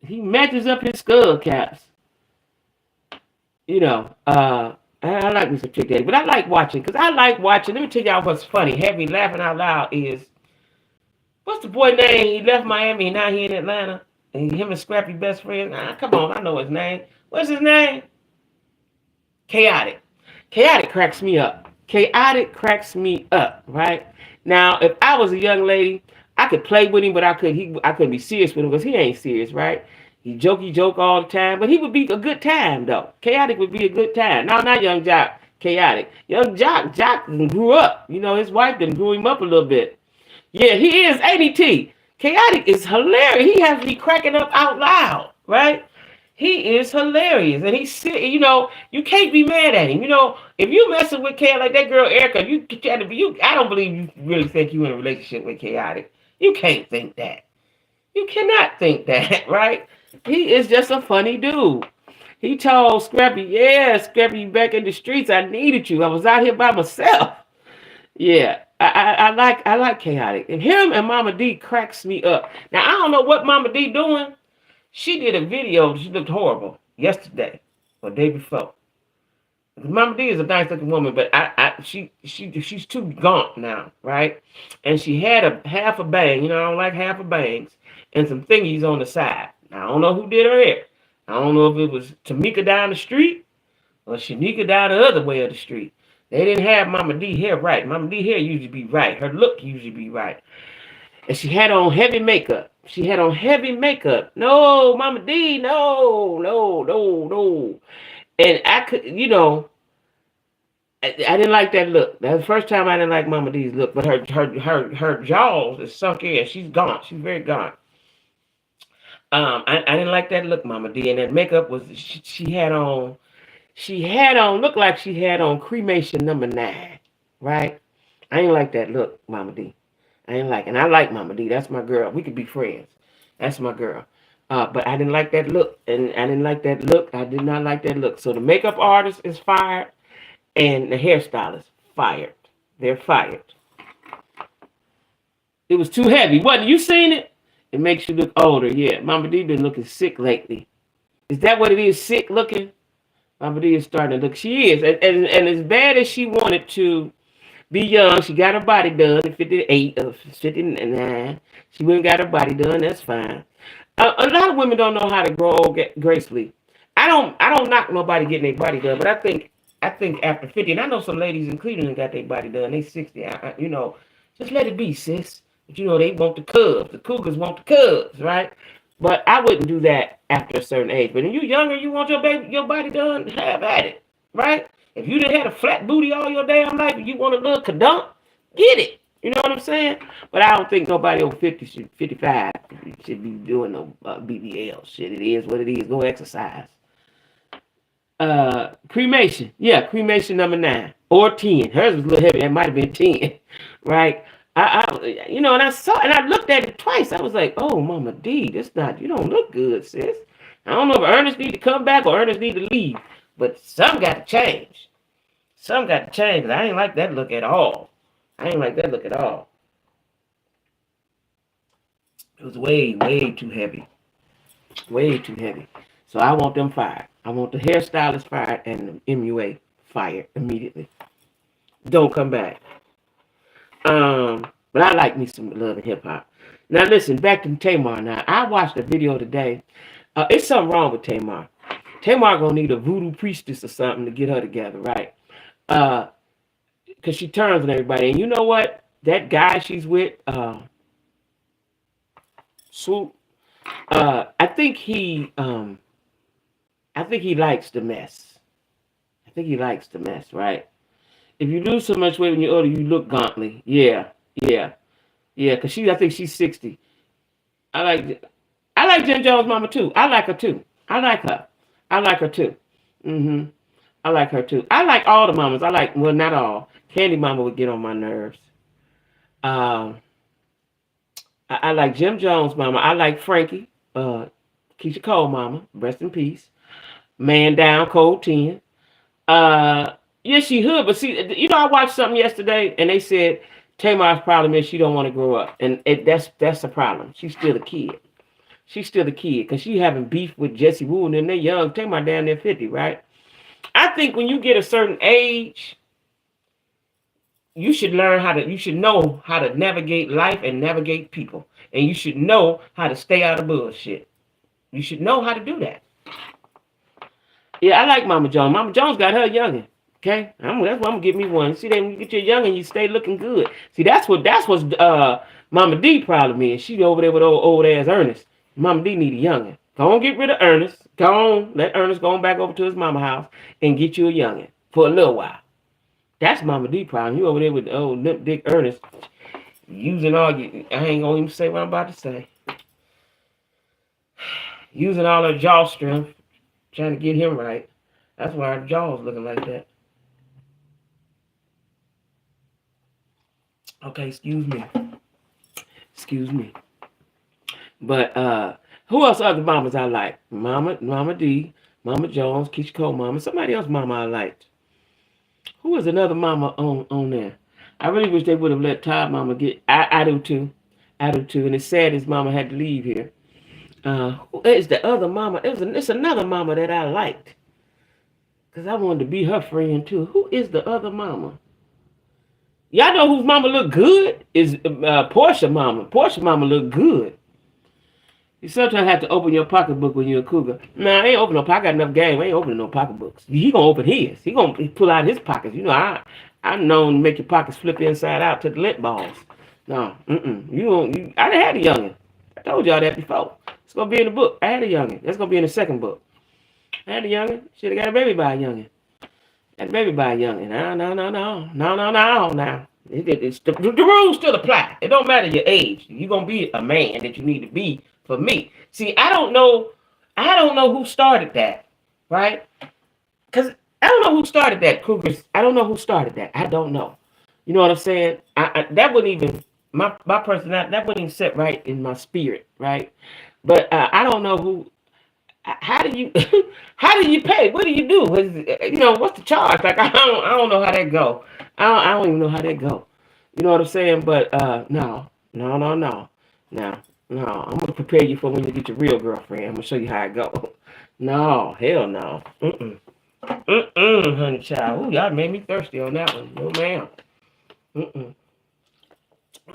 He matches up his skull caps. You know, I like me some Trick Daddy, but I like watching because I like watching. Let me tell y'all what's funny. Have me laughing out loud is what's the boy name? He left Miami, now he in Atlanta, and him and Scrappy best friends. Come on, I know his name. What's his name? Chaotic. Chaotic cracks me up. Chaotic cracks me up. Right now, if I was a young lady, I could play with him, but I couldn't be serious with him because he ain't serious, right? He joke all the time, but he would be a good time though. Chaotic would be a good time. No, not young Jock. Chaotic. Young Jock grew up. You know, his wife done grew him up a little bit. Yeah, he is, ain't he, T? Chaotic is hilarious. He has to be cracking up out loud, right? He is hilarious, and he's, you know, you can't be mad at him. You know, if you messing with Chaotic, like that girl Erica, you try to be. I don't believe you really think you in a relationship with Chaotic. You can't think that. You cannot think that, right? He is just a funny dude. He told Scrappy, yeah, Scrappy, back in the streets, I needed you. I was out here by myself. Yeah, I like Chaotic. And him and Mama D cracks me up. Now, I don't know what Mama D doing. She did a video. She looked horrible yesterday or the day before. Mama D is a nice looking woman, but she's too gaunt now, right? And she had a half a bang. You know, I don't like half a bangs and some thingies on the side. Now, I don't know who did her hair. I don't know if it was Tamika down the street or Shanika down the other way of the street. They didn't have Mama D hair right. Mama D hair usually be right. Her look usually be right. And she had on heavy makeup. No, Mama D, no. And I could, you know, I didn't like that look. That's the first time I didn't like Mama D's look. But her jaws is sunk in. She's gaunt. She's very gaunt. I didn't like that look, Mama D. And that makeup was she had on looked like she had on cremation number 9, right? I didn't like that look, Mama D. And I like Mama D. That's my girl. We could be friends. That's my girl. But I didn't like that look. And I didn't like that look. I did not like that look. So the makeup artist is fired. And the hairstylist fired. They're fired. It was too heavy. Wasn't you seen it? It makes you look older. Yeah. Mama D been looking sick lately. Is that what it is? Sick looking? Mama D is starting to look. She is. And as bad as she wanted to be young, she got her body done at 58 or 59. She went and got her body done. That's fine. A lot of women don't know how to grow old gracefully. I don't knock nobody getting their body done, but I think after 50, and I know some ladies in Cleveland got their body done. They 60. You know, just let it be, sis. But you know, they want the cubs. The cougars want the cubs, right? But I wouldn't do that after a certain age. But when you're younger, you want your body done, have at it, right? If you done had a flat booty all your damn life and you want a little kadunk, get it. You know what I'm saying? But I don't think nobody over 50 55 should be doing no BBL shit. It is what it is. Go exercise. Cremation. Yeah, cremation number 9 or 10. Hers was a little heavy. That might have been 10, right? You know, and I looked at it twice. I was like, oh, Mama D, you don't look good, sis. I don't know if Ernest need to come back or Ernest need to leave, but something got to change. Something got to change. I ain't like that look at all. It was way, way too heavy. Way too heavy. So I want them fired. I want the hairstylist fired and the MUA fired immediately. Don't come back. But I like me some love and hip hop. Now listen, back to Tamar. Now I watched a video today. It's something wrong with Tamar. Tamar gonna need a voodoo priestess or something to get her together, right? Because she turns on everybody. And you know what? That guy she's with, Swoop. I think he likes the mess. Right? If you lose so much weight when you're older, you look gauntly. Yeah. Because I think she's 60. I like Jim Jones' mama too. I like her too. I like her too. I like her too. I like all the mamas. Well, not all. Candy Mama would get on my nerves. I like Jim Jones' mama. I like Frankie. Keisha Cole mama. Rest in peace. Man down, cold 10. Yeah, she hood, but see, you know, I watched something yesterday and they said Tamar's problem is she don't want to grow up, and that's the problem. She's still a kid. She's still a kid because she having beef with Jesse Wu and them. They're young. Tamar down there 50, right? I think when you get a certain age, you should you should know how to navigate life and navigate people. And you should know how to stay out of bullshit. You should know how to do that. Yeah, I like Mama Jones. Mama Jones got her youngin'. Okay? That's why I'm gonna give me one. See, then when you get your youngin', you stay looking good. See, that's what Mama D problem is. She over there with old ass Ernest. Mama D need a youngin'. Go on, get rid of Ernest. Go on, let Ernest go on back over to his mama house and get you a youngin' for a little while. That's Mama D problem. You over there with old Limp Dick Ernest using all you. I ain't gonna even say what I'm about to say. Using all her jaw strength, trying to get him right. That's why her jaw's looking like that. Okay, excuse me. Excuse me. But who else other mamas I like? Mama D, Mama Jones, Keisha Cole mama, somebody else mama I liked. Who was another mama on there? I really wish they would have let Todd mama get. I do too. I do too. And it's sad his mama had to leave here. Who is the other mama? It's another mama that I liked. Because I wanted to be her friend too. Who is the other mama? Y'all know whose mama look good? Is Portia mama. Portia mama look good. You sometimes have to open your pocketbook when you're a cougar. Man, I ain't open no pocket. I got enough game. I ain't opening no pocketbooks. He gonna open his. He gonna pull out his pockets. You know, I'm known to make your pockets flip inside out to the lint balls. No, I done had a youngin'. I told y'all that before. It's gonna be in the book. I had a youngin'. That's gonna be in the second book. I had a youngin'. Should have got a baby by a youngin'. Got a baby by a youngin'. No. The rules still apply. It don't matter your age. You're gonna be a man that you need to be. For me, see, I don't know who started that, right? Because I don't know who started that, Cougars. I don't know who started that. I don't know. You know what I'm saying? That wouldn't even my personality. That wouldn't even sit right in my spirit, right? But I don't know who. How do you pay? What do you do? What's the charge? Like I don't know how that go. I don't even know how that go. You know what I'm saying? But no. No, I'm gonna prepare you for when you get your real girlfriend. I'm gonna show you how it go. No, hell no. Honey child. Ooh, y'all made me thirsty on that one. No, ma'am. I'm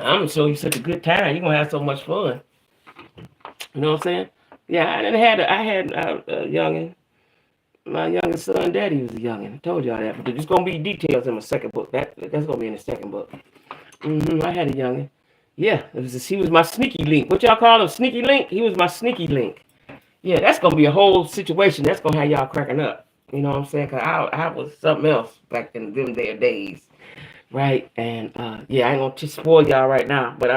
gonna show you such a good time. You're gonna have so much fun. You know what I'm saying? Yeah, I had a youngin'. My youngest son, daddy was a youngin'. I told y'all that, but there's gonna be details in my second book. That's gonna be in the second book. I had a youngin'. Yeah, he was my sneaky link. What y'all call him? Sneaky link? He was my sneaky link. Yeah, that's going to be a whole situation. That's going to have y'all cracking up. You know what I'm saying? Because I was something else back in them days. Right? And, yeah, I ain't going to spoil y'all right now. But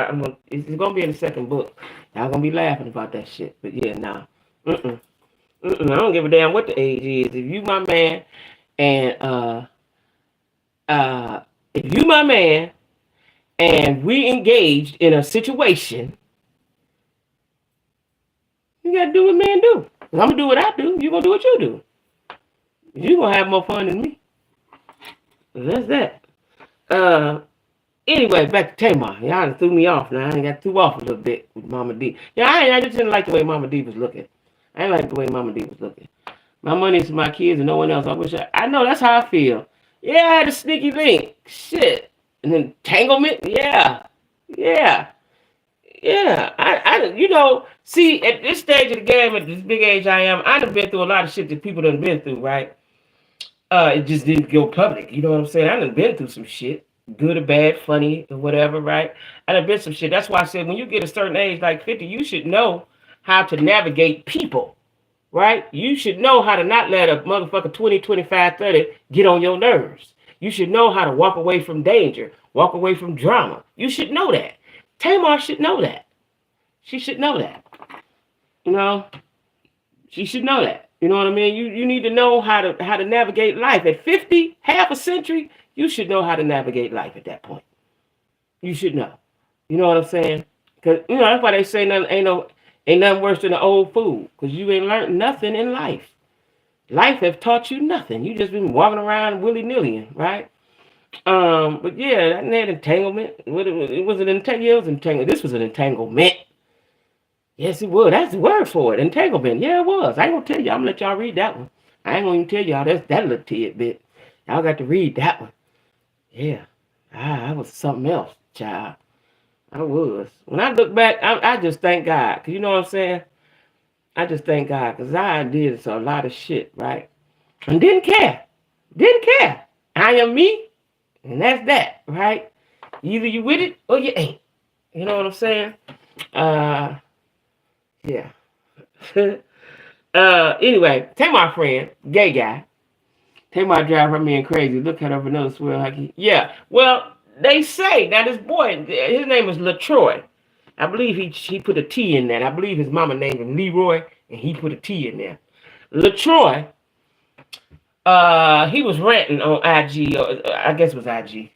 it's going to be in the second book. Y'all going to be laughing about that shit. But, yeah, nah. I don't give a damn what the age is. If you my man and we engaged in a situation, you gotta do what men do. I'm gonna do what I do. You gonna do what you do. You gonna have more fun than me. That's that. Anyway, back to Tamar. Y'all threw me off now. I ain't got threw off a little bit with Mama D. Yeah, I just didn't like the way Mama D was looking. I didn't like the way Mama D was looking. My money is my kids and no one else. I know that's how I feel. Yeah, I had a sneaky link. Shit. And entanglement, yeah. I see, at this stage of the game, at this big age I am, I done been through a lot of shit that people done been through, right? It just didn't go public, you know what I'm saying? I done been through some shit, good or bad, funny or whatever, right? I done been some shit. That's why I said when you get a certain age, like 50, you should know how to navigate people, right? You should know how to not let a motherfucker 20, 25, 30 get on your nerves. You should know how to walk away from danger, walk away from drama. You should know that. Tamar should know that. She should know that. You know, she should know that. You know what I mean? You need to know how to navigate life. At 50, half a century, you should know how to navigate life at that point. You should know. You know what I'm saying? Because, that's why they say ain't nothing worse than an old fool. Because you ain't learned nothing in life. Life has taught you nothing. You just been walking around willy-nilly, right? But yeah, that entanglement. It was an entanglement. Yeah, it was entanglement. This was an entanglement. Yes, it was. That's the word for it. Entanglement. Yeah, it was. I ain't gonna tell you. I'm gonna let y'all read that one. I ain't gonna even tell y'all that little tidbit. Y'all got to read that one. Yeah. I was something else, child. I was. When I look back, I just thank God. Cause you know what I'm saying? I just thank God. Cause I did a lot of shit, right? And didn't care. Didn't care. I am me, and that's that, right? Either you with it or you ain't. You know what I'm saying? Yeah. Anyway, Tamar friend, gay guy. Tamar drive her man crazy. Look at her vanilla swirl hockey. Yeah. Well, they say now this boy, his name is LaTroy. I believe he put a T in that. I believe his mama named him Leroy, and he put a T in there. LaTroy, he was ranting on IG, or I guess it was IG.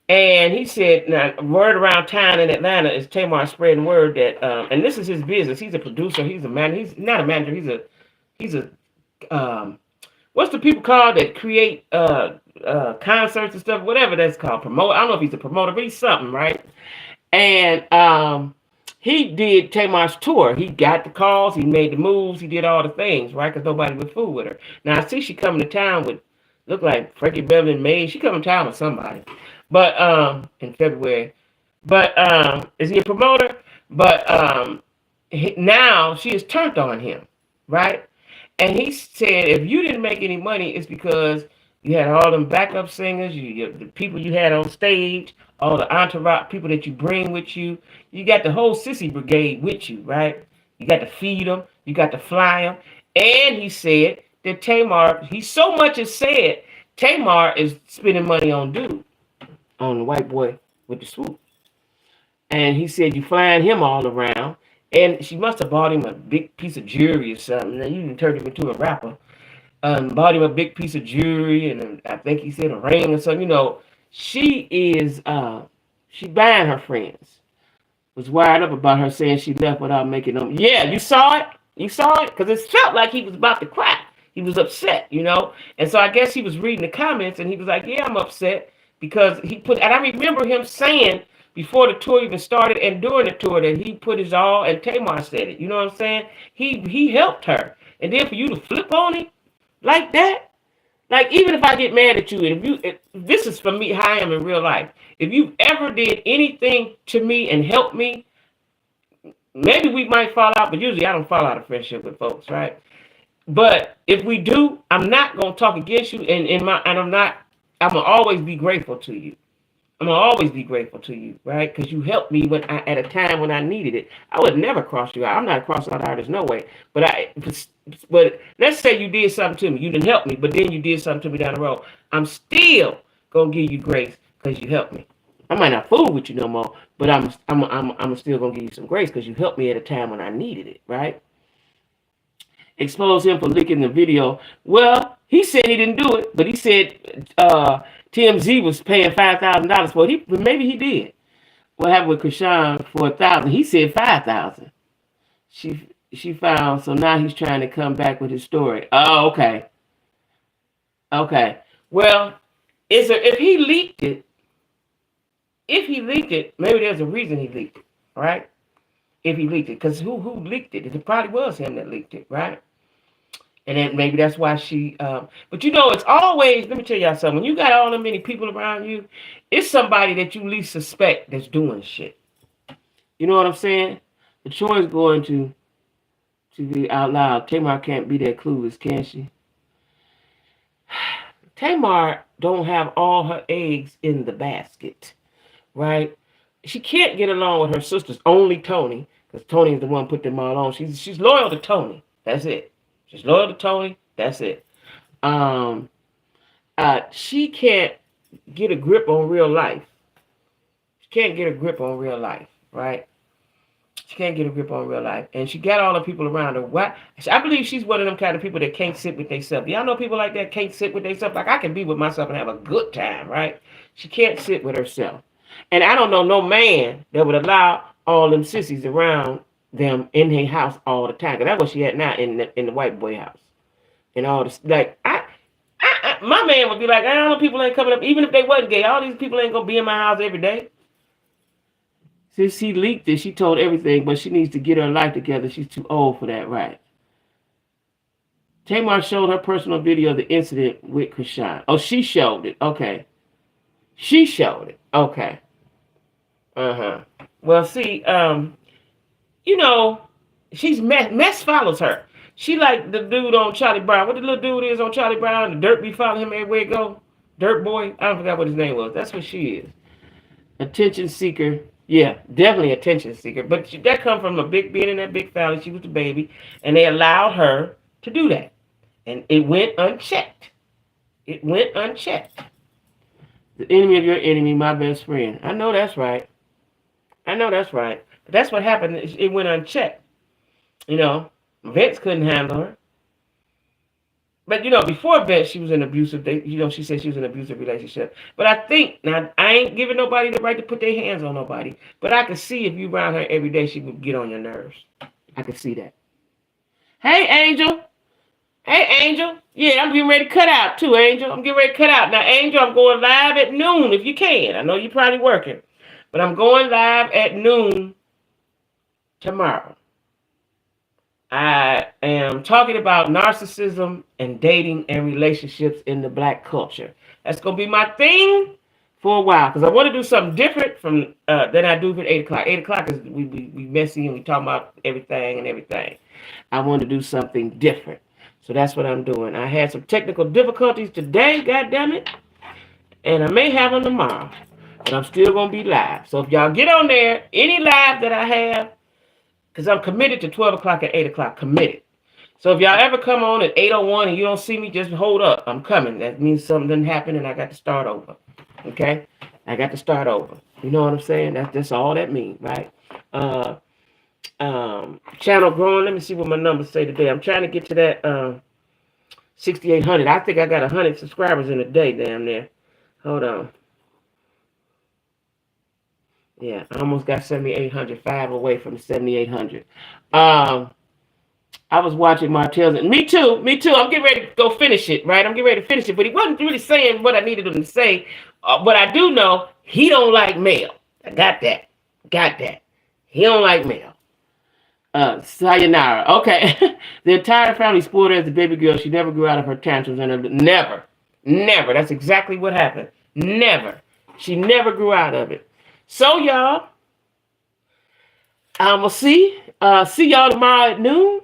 And he said, now, word around town in Atlanta is Tamar spreading word that, and this is his business. He's a producer. He's a man. He's not a manager. He's a, what's the people called that create concerts and stuff, whatever that's called. Promote. I don't know if he's a promoter, but he's something, right? And he did Tamar's tour. He got the calls. He made the moves. He did all the things, right? Because nobody would fool with her. Now I see she coming to town with, look like Frankie Beverly and May. She coming to town with somebody. But in February. But is he a promoter? But now she is turned on him, right? And he said, if you didn't make any money, it's because you had all them backup singers, the people you had on stage, all the entourage people that you bring with you. You got the whole sissy brigade with you, right? You got to feed them, you got to fly them. And he said that Tamar, he so much as said, Tamar is spending money on dude, on the white boy with the swoop. And he said, you flying him all around. And she must have bought him a big piece of jewelry or something. Now, you can turn him into a rapper. Bought him a big piece of jewelry, and I think he said a ring or something. You know, she is, she buying her friends. Was wired up about her saying she left without making them. Yeah, you saw it? You saw it? Because it felt like he was about to cry. He was upset, you know? And so I guess he was reading the comments, and he was like, yeah, I'm upset. Because he put, and I remember him saying, before the tour even started and during the tour, that he put his all, and Tamar said it. You know what I'm saying? He helped her. And then for you to flip on him like that, like even if I get mad at you, and if this is for me how I am in real life. If you ever did anything to me and helped me, maybe we might fall out, but usually I don't fall out of friendship with folks, right? But if we do, I'm not gonna talk against you, and I'm gonna always be grateful to you. I'm gonna always be grateful to you, right? Because you helped me at a time when I needed it. I would never cross you out. I'm not a cross-out artist, no way. But let's say you did something to me. You didn't help me, but then you did something to me down the road. I'm still gonna give you grace because you helped me. I might not fool with you no more, but I'm still gonna give you some grace because you helped me at a time when I needed it, right? Expose him for leaking the video. Well, he said he didn't do it, but he said TMZ was paying $5,000 for it. Maybe he did. What happened with Krishan for $1,000? He said $5,000. She found, so now he's trying to come back with his story. Oh, okay. Okay. Well, if he leaked it, maybe there's a reason he leaked it, right? If he leaked it, because who leaked it? It probably was him that leaked it, right? And then maybe that's why she, but you know, it's always, let me tell y'all something. When you got all the many people around you, it's somebody that you least suspect that's doing shit. You know what I'm saying? The choice going to be out loud. Tamar can't be that clueless, can she? Tamar don't have all her eggs in the basket, right? She can't get along with her sisters, only Tony, because Tony is the one put them all on. She's loyal to Tony. That's it. She's loyal to Tony. That's it. She can't get a grip on real life. She can't get a grip on real life, right? She can't get a grip on real life. And she got all the people around her. Why? I believe she's one of them kind of people that can't sit with themselves. Y'all know people like that can't sit with themselves? Like I can be with myself and have a good time, right? She can't sit with herself. And I don't know no man that would allow all them sissies around them in her house all the time. Cause that's what she had now in the white boy house. And all this, like my man would be like, I don't know, people ain't coming up. Even if they wasn't gay, all these people ain't going to be in my house every day. Since she leaked it, she told everything, but she needs to get her life together. She's too old for that, right? Tamar showed her personal video of the incident with Krishan. Oh, she showed it. Okay. She showed it. Okay. Uh-huh. Well, see, you know, she's mess follows her. She like the dude on Charlie Brown. What the little dude is on Charlie Brown? The dirt be following him everywhere he go. Dirt boy. I don't forget what his name was. That's what she is. Attention seeker. Yeah, definitely attention seeker. But that come from being in that big family. She was the baby, and they allowed her to do that, and it went unchecked. It went unchecked. The enemy of your enemy, my best friend. I know that's right. I know that's right. But that's what happened. It went unchecked. You know, Vince couldn't handle her. But, you know, before Vince, she was in abusive, she said she was in an abusive relationship. But I think, now, I ain't giving nobody the right to put their hands on nobody. But I could see if you around her every day, she would get on your nerves. I could see that. Hey, Angel. Hey, Angel. Yeah, I'm getting ready to cut out, too, Angel. I'm getting ready to cut out. Now, Angel, I'm going live at noon, if you can. I know you're probably working. But I'm going live at noon tomorrow. I am talking about narcissism and dating and relationships in the black culture. That's going to be my thing for a while, because I want to do something different from than I do for 8 o'clock. 8 o'clock is we messy and we talk about everything. I want to do something different. So that's what I'm doing. I had some technical difficulties today, goddammit, and I may have them tomorrow, but I'm still going to be live. So if y'all get on there, any live that I have, because I'm committed to 12 o'clock and 8 o'clock, committed. So if y'all ever come on at 8:01 and you don't see me, just hold up. I'm coming. That means something didn't happen and I got to start over. Okay? I got to start over. You know what I'm saying? That's all that means, right? Channel growing. Let me see what my numbers say today. I'm trying to get to that 6,800. I think I got 100 subscribers in a day, damn near. Hold on. Yeah, I almost got 7,800, 5 away from 7,800. I was watching Martell's, and me too. I'm getting ready to go finish it, right? I'm getting ready to finish it, but he wasn't really saying what I needed him to say. But I do know he don't like male. I got that. He don't like male. Sayonara. Okay. The entire family spoiled her as a baby girl. She never grew out of her tantrums, and never. That's exactly what happened. Never. She never grew out of it. So, y'all, we'll see y'all tomorrow at noon.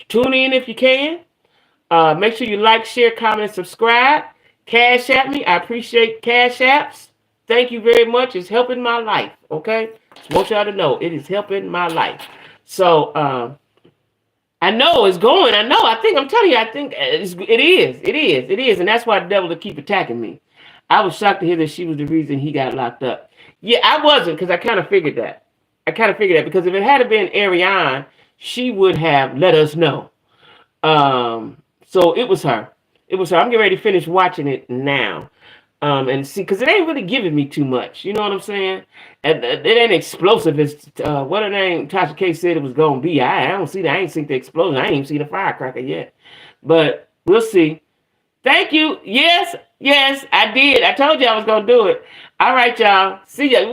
Tune in if you can. Make sure you like, share, comment, and subscribe. Cash at me. I appreciate cash apps. Thank you very much. It's helping my life, okay? Just want y'all to know it is helping my life. So, I know it's going. I'm telling you, I think it is. And that's why the devil will keep attacking me. I was shocked to hear that she was the reason he got locked up. Yeah, I wasn't, because I kind of figured that. Because if it had been Ariane, she would have let us know. So it was her. I'm getting ready to finish watching it now. And see, because it ain't really giving me too much. You know what I'm saying? It ain't explosive as what her name, Tasha K said it was going to be. I don't see that. I ain't seen the explosion. I ain't even seen the firecracker yet. But we'll see. Thank you. Yes, I did. I told you I was going to do it. All right, y'all. See ya.